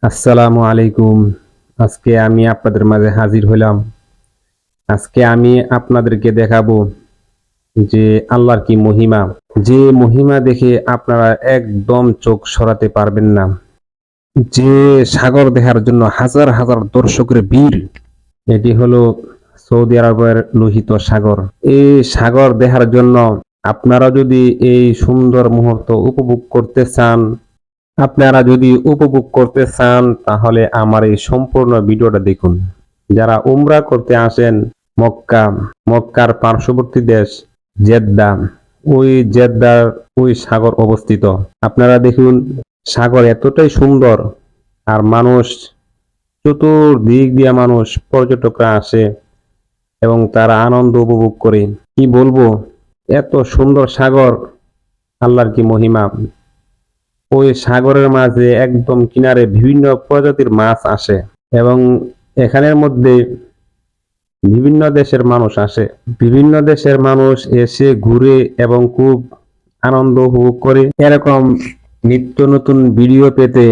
আসসালামু আলাইকুম। আজকে আমি আপনাদের মাঝে হাজির হলাম। আজকে আমি আপনাদেরকে দেখাবো যে আল্লাহর কি মহিমা, যে মহিমা দেখে আপনারা একদম চোখ সরাতে পারবেন না। যে সাগর দেখার জন্য হাজার হাজার দর্শকের ভিড়, এটি হলো সৌদি আরবের লোহিত সাগর। এই সাগর দেখার জন্য আপনারা যদি এই সুন্দর মুহূর্ত উপভোগ করতে চান তাহলে আমার এই সম্পূর্ণ ভিডিওটা দেখুন। যারা উমরা করতে আসেন মক্কার পার্শ্ববর্তী দেশ জেদ্দা, ওই জেদ্দার ওই সাগর অবস্থিত। আপনারা দেখুন, সাগর এতটাই সুন্দর, আর মানুষ চতুর্দিক দিয়ে মানুষ পর্যটকরা আসে এবং তারা আনন্দ উপভোগ করে। কি বলবো, এত সুন্দর সাগর, আল্লাহর কি মহিমা। ওই সাগরের মাঝে একদম কিনারে বিভিন্ন প্রজাতির মাছ আসে এবং এখানের মধ্যে বিভিন্ন দেশের মানুষ আসে। বিভিন্ন দেশের মানুষ এসে ঘুরে এবং খুব আনন্দ উপভোগ করে। এরকম নিত্য নতুন ভিডিও পেতে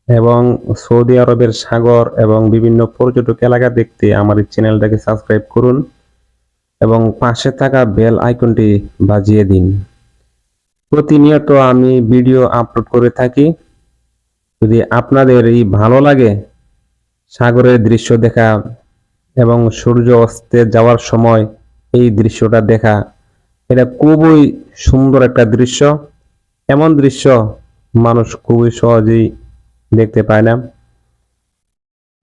এবং সৌদি আরবের সাগর এবং বিভিন্ন পর্যটক এলাকা দেখতে আমার এই চ্যানেলটাকে সাবস্ক্রাইব করুন এবং পাশে থাকা বেল আইকনটি বাজিয়ে দিন। প্রতিনিয়ত আমি ভিডিও আপলোড করে থাকি। যদি আপনাদের এই ভালো লাগে সাগরের দৃশ্য দেখা এবং সূর্য অস্তে যাওয়ার সময় এই দৃশ্যটা দেখা, এটা খুবই সুন্দর একটা দৃশ্য। এমন দৃশ্য মানুষ খুবই সহজেই দেখতে পায় না,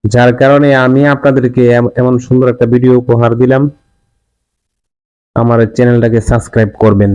যার কারণে আমি আপনাদেরকে এমন সুন্দর একটা ভিডিও উপহার দিলাম। আমার চ্যানেলটাকে সাবস্ক্রাইব করবেন।